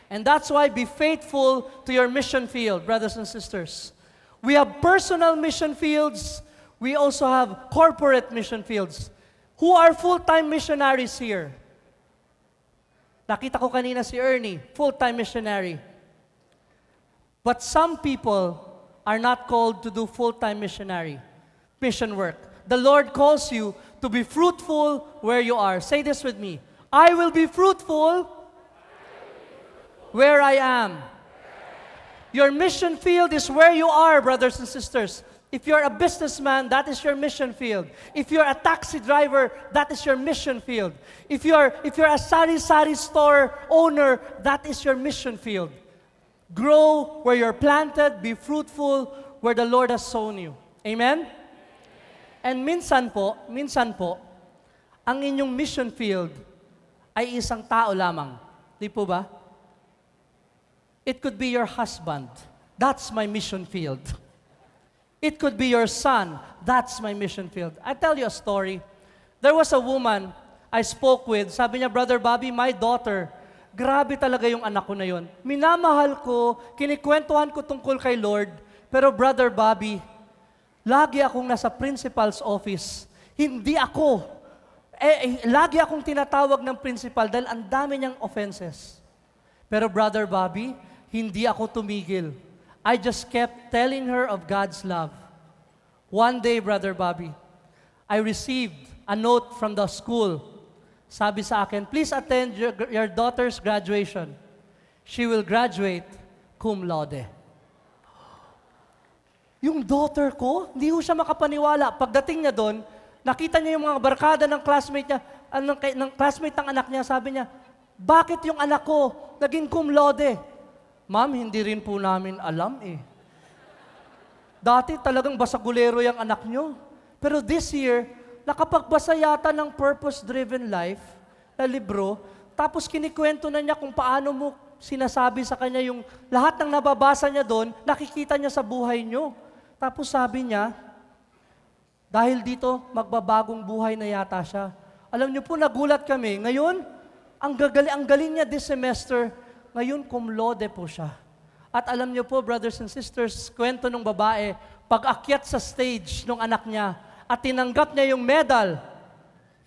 And that's why be faithful to your mission field, brothers and sisters. We have personal mission fields. We also have corporate mission fields. Who are full-time missionaries here? Nakita ko kanina si Ernie, full-time missionary. But some people are not called to do full-time mission work. The Lord calls you to be fruitful where you are. Say this with me. I will be fruitful where I am. Your mission field is where you are, brothers and sisters. If you're a businessman, that is your mission field. If you're a taxi driver, that is your mission field. If you're a sari-sari store owner, that is your mission field. Grow where you're planted, be fruitful where the Lord has sown you. Amen? And minsan po, ang inyong mission field ay isang tao lamang. Di po ba? It could be your husband. That's my mission field. It could be your son. That's my mission field. I tell you a story. There was a woman I spoke with. Sabi niya, Brother Bobby, my daughter, grabe talaga yung anak ko na yun. Minamahal ko, kinikwentuhan ko tungkol kay Lord, pero Brother Bobby, lagi akong nasa principal's office. Hindi ako. Lagi akong tinatawag ng principal dahil ang dami niyang offenses. Pero Brother Bobby, hindi ako tumigil. I just kept telling her of God's love. One day, Brother Bobby, I received a note from the school. Sabi sa akin, please attend your daughter's graduation. She will graduate cum laude. Yung daughter ko, hindi ko siya makapaniwala. Pagdating niya doon, nakita niya yung mga barkada ng classmate niya, ng classmate ng anak niya, sabi niya, bakit yung anak ko naging cum laude? Ma'am, hindi rin po namin alam eh. Dati talagang basagulero yung anak nyo. Pero this year, nakapagbasa yata ng Purpose-Driven Life na libro, tapos kinikwento na niya kung paano mo sinasabi sa kanya yung lahat ng nababasa niya doon, nakikita niya sa buhay nyo. Tapos sabi niya, dahil dito, magbabagong buhay na yata siya. Alam niyo po, nagulat kami. Ngayon, ang galing niya this semester, ngayon, cum laude po siya. At alam niyo po, brothers and sisters, kwento ng babae, pag akyat sa stage ng anak niya at tinanggap niya yung medal,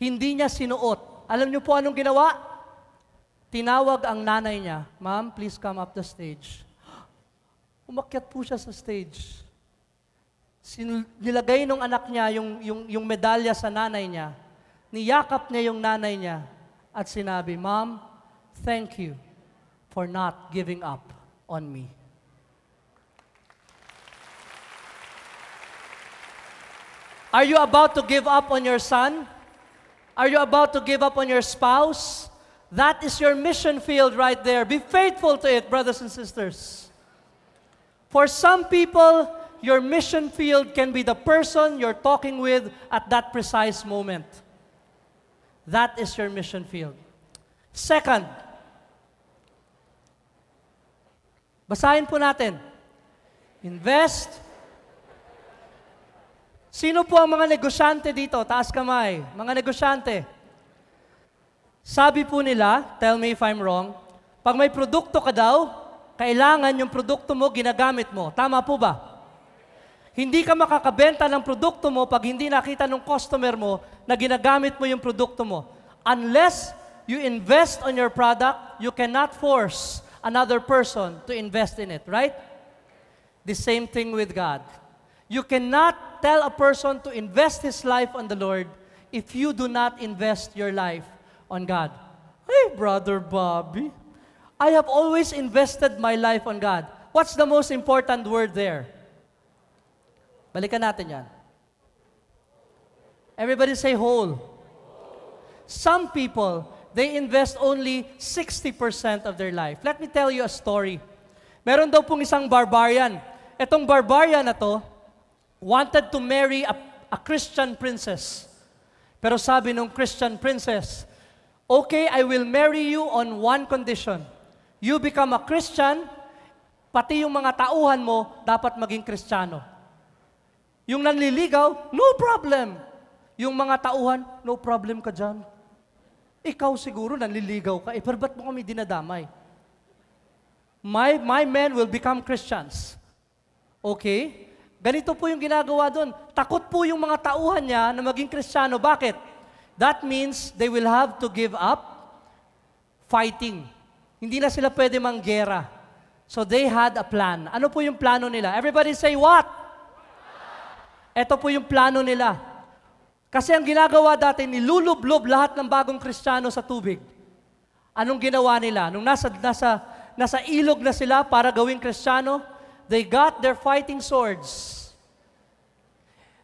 hindi niya sinuot. Alam niyo po anong ginawa? Tinawag ang nanay niya, Ma'am, please come up the stage. Umakyat po siya sa stage. Nilagay ng anak niya yung medalya sa nanay niya. Niyakap niya yung nanay niya at sinabi, Ma'am, thank you for not giving up on me. Are you about to give up on your son? Are you about to give up on your spouse? That is your mission field right there. Be faithful to it, brothers and sisters. For some people, your mission field can be the person you're talking with at that precise moment. That is your mission field. Second, basahin po natin. Invest. Sino po ang mga negosyante dito? Taas kamay. Mga negosyante. Sabi po nila, tell me if I'm wrong, pag may produkto ka daw, kailangan yung produkto mo ginagamit mo. Tama po ba? Hindi ka makakabenta ng produkto mo pag hindi nakita ng customer mo na ginagamit mo yung produkto mo. Unless you invest on your product, you cannot force another person to invest in it, right? The same thing with God. You cannot tell a person to invest his life on the Lord if you do not invest your life on God. Hey, Brother Bobby, I have always invested my life on God. What's the most important word there? Balikan natin yan. Everybody say whole. Some people, they invest only 60% of their life. Let me tell you a story. Meron daw pong isang barbarian. Etong barbarian na to, wanted to marry a Christian princess. Pero sabi nung Christian princess, okay, I will marry you on one condition. You become a Christian, pati yung mga tauhan mo, dapat maging Kristiyano. Yung nanliligaw, no problem. Yung mga tauhan, no problem ka dyan. Ikaw siguro nanliligaw ka, pero ba't mo kami dinadamay? My men will become Christians. Okay? Ganito po yung ginagawa doon. Takot po yung mga tauhan niya na maging Kristiyano. Bakit? That means they will have to give up fighting. Hindi na sila pwede manggera. So they had a plan. Ano po yung plano nila? Everybody say what? Ito po yung plano nila. Kasi ang ginagawa dati, nilulublob lahat ng bagong Kristiyano sa tubig. Anong ginawa nila? Nung nasa ilog na sila para gawing Kristiyano, they got their fighting swords.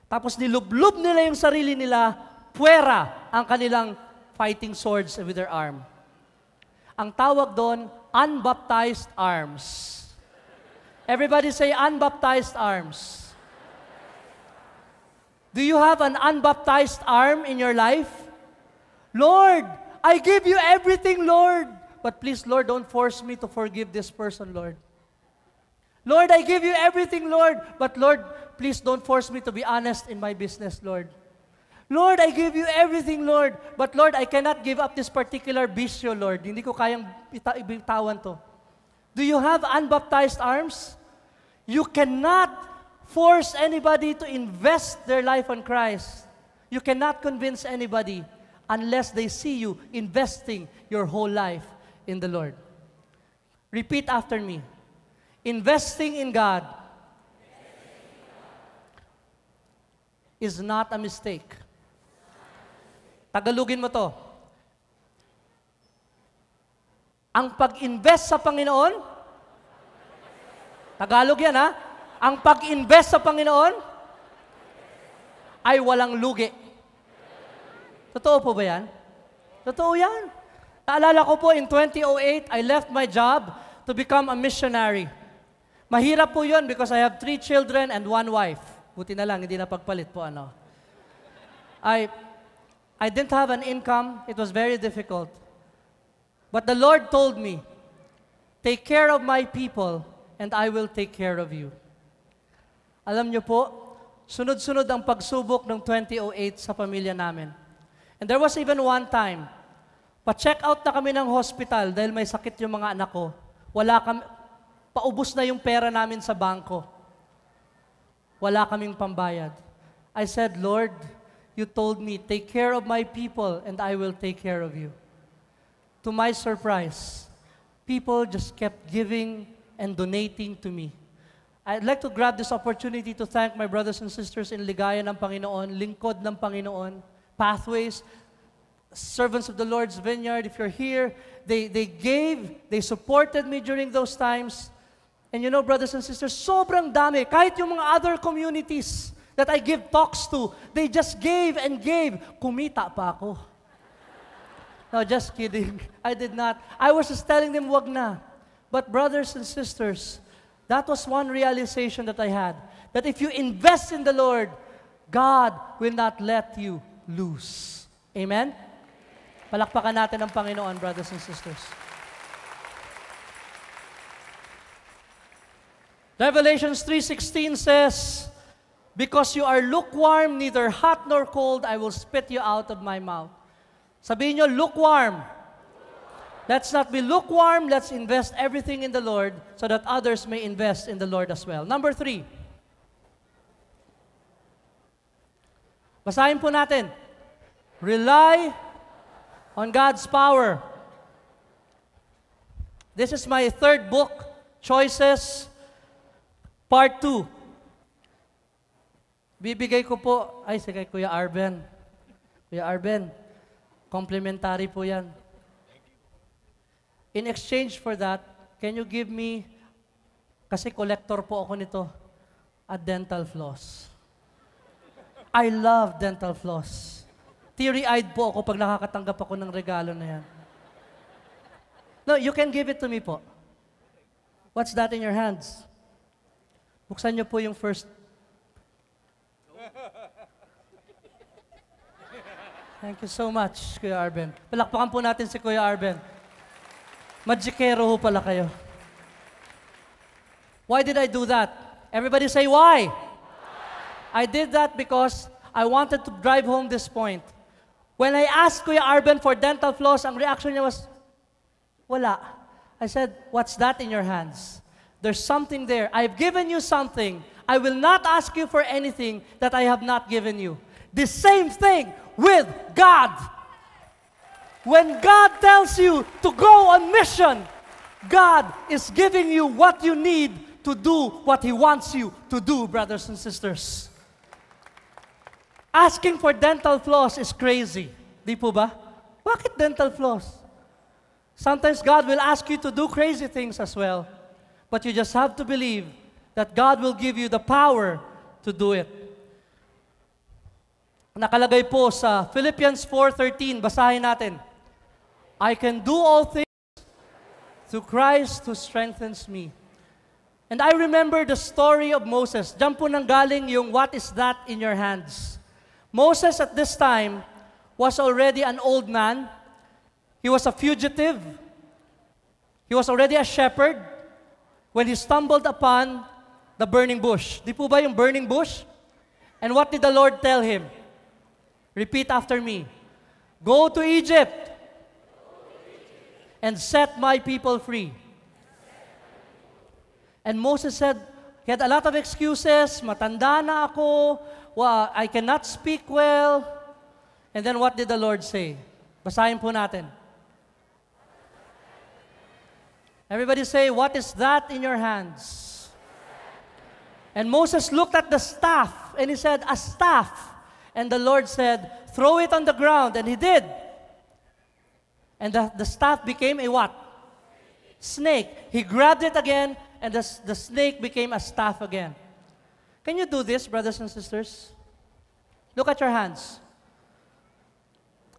Tapos nilublob nila yung sarili nila, puwera ang kanilang fighting swords with their arm. Ang tawag doon, unbaptized arms. Everybody say unbaptized arms. Do you have an unbaptized arm in your life? Lord, I give you everything, Lord. But please, Lord, don't force me to forgive this person, Lord. Lord, I give you everything, Lord. But Lord, please don't force me to be honest in my business, Lord. Lord, I give you everything, Lord. But Lord, I cannot give up this particular bisyo, Lord. Hindi ko kayang ibitawan to. Do you have unbaptized arms? You cannot force anybody to invest their life on Christ. You cannot convince anybody unless they see you investing your whole life in the Lord. Repeat after me. Investing in God is not a mistake. Tagalogin mo to. Ang pag-invest sa Panginoon, Tagalog yan ha, ang pag-invest sa Panginoon ay walang lugi. Totoo po ba yan? Totoo yan. Naalala ko po, in 2008, I left my job to become a missionary. Mahirap po yun because I have 3 children and 1 wife. Buti na lang, hindi na pagpalit po ano. I didn't have an income. It was very difficult. But the Lord told me, take care of my people and I will take care of you. Alam niyo po, sunod-sunod ang pagsubok ng 2008 sa pamilya namin. And there was even one time, pa-check out na kami ng hospital dahil may sakit yung mga anak ko. Paubos na yung pera namin sa bangko. Wala kaming pambayad. I said, Lord, you told me, take care of my people and I will take care of you. To my surprise, people just kept giving and donating to me. I'd like to grab this opportunity to thank my brothers and sisters in Ligaya ng Panginoon, Lingkod ng Panginoon, Pathways, servants of the Lord's Vineyard. If you're here, they gave, they supported me during those times. And you know, brothers and sisters, sobrang dami. Kahit yung mga other communities that I give talks to, they just gave and gave. Kumita pa ako. No, just kidding. I did not. I was just telling them, wag na. But brothers and sisters, that was one realization that I had. That if you invest in the Lord, God will not let you lose. Amen? Palakpakan natin ang Panginoon, brothers and sisters. Revelations 3:16 says, because you are lukewarm, neither hot nor cold, I will spit you out of my mouth. Sabihin nyo, lukewarm. Let's not be lukewarm. Let's invest everything in the Lord so that others may invest in the Lord as well. Number 3. Basahin po natin. Rely on God's power. This is my 3rd book, Choices, Part 2. Bibigay ko po, ay sige, Kuya Arben. Kuya Arben, complimentary po yan. In exchange for that, can you give me, kasi collector po ako nito, a dental floss. I love dental floss. Teary-eyed po ako pag nakakatanggap ako ng regalo na yan. No, you can give it to me po. What's that in your hands? Buksan niyo po yung first. Thank you so much, Kuya Arben. Palakpakan po natin si Kuya Arben. Magikero ho pala kayo. Why did I do that? Everybody say, why? I did that because I wanted to drive home this point. When I asked Kuya Arben for dental floss, ang reaction niya was, wala. I said, what's that in your hands? There's something there. I've given you something. I will not ask you for anything that I have not given you. The same thing with God. When God tells you to go on mission, God is giving you what you need to do what He wants you to do, brothers and sisters. Asking for dental floss is crazy. Di po ba? Bakit dental floss? Sometimes God will ask you to do crazy things as well. But you just have to believe that God will give you the power to do it. Nakalagay po sa Philippians 4:13, basahin natin. I can do all things through Christ who strengthens me. And I remember the story of Moses. Diyan po nanggaling yung what is that in your hands. Moses at this time was already an old man. He was a fugitive. He was already a shepherd when he stumbled upon the burning bush. Di po ba yung burning bush? And what did the Lord tell him? Repeat after me. Go to Egypt and set my people free. And Moses said, he had a lot of excuses. Matanda na ako. Well, I cannot speak well. And then what did the Lord say? Basahin po natin. Everybody say, what is that in your hands? And Moses looked at the staff and he said, a staff. And the Lord said, throw it on the ground. And he did. And the staff became a what? Snake. He grabbed it again, and the snake became a staff again. Can you do this, brothers and sisters? Look at your hands.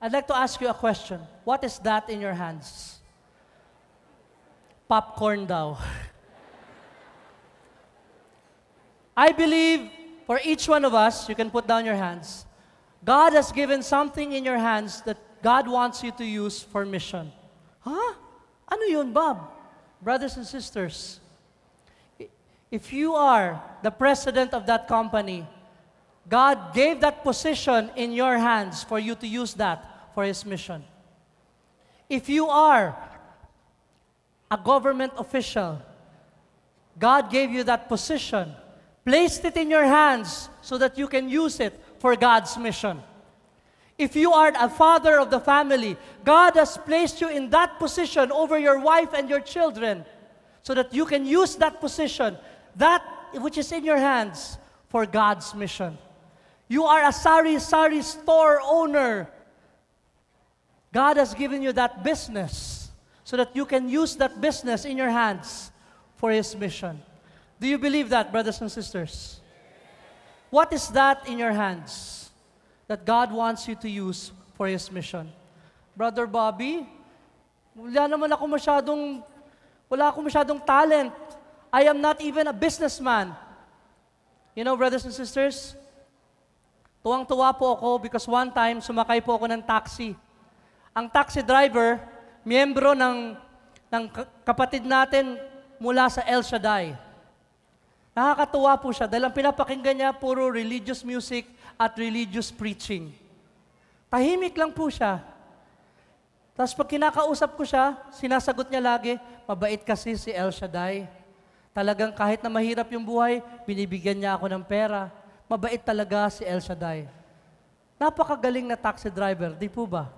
I'd like to ask you a question. What is that in your hands? Popcorn daw. I believe for each one of us, you can put down your hands, God has given something in your hands that God wants you to use for mission. Huh? Ano yun, Bob? Brothers and sisters, if you are the president of that company, God gave that position in your hands for you to use that for His mission. If you are a government official, God gave you that position, placed it in your hands so that you can use it for God's mission. If you are a father of the family, God has placed you in that position over your wife and your children so that you can use that position, that which is in your hands, for God's mission. You are a sari-sari store owner. God has given you that business so that you can use that business in your hands for His mission. Do you believe that, brothers and sisters? What is that in your hands that God wants you to use for His mission? Brother Bobby, wala akong masyadong talent. I am not even a businessman. You know, brothers and sisters, tuwang-tuwa po ako because one time, sumakay po ako ng taxi. Ang taxi driver, miyembro ng kapatid natin mula sa El Shaddai. Nakakatuwa po siya dahil ang pinapakinggan niya puro religious music at religious preaching. Tahimik lang po siya. Tapos pag kinakausap ko siya, sinasagot niya lagi, mabait kasi si El Shaddai. Talagang kahit na mahirap yung buhay, binibigyan niya ako ng pera. Mabait talaga si El Shaddai. Napakagaling na taxi driver, di po ba?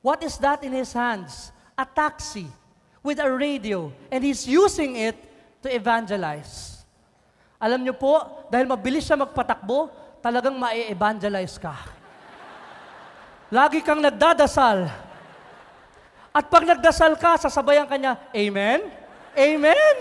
What is that in his hands? A taxi with a radio, and he's using it to evangelize. Alam niyo po, dahil mabilis siya magpatakbo, talagang ma-evangelize ka. Lagi kang nagdadasal. At pag nagdasal ka, sasabayan ka niya, Amen? Amen?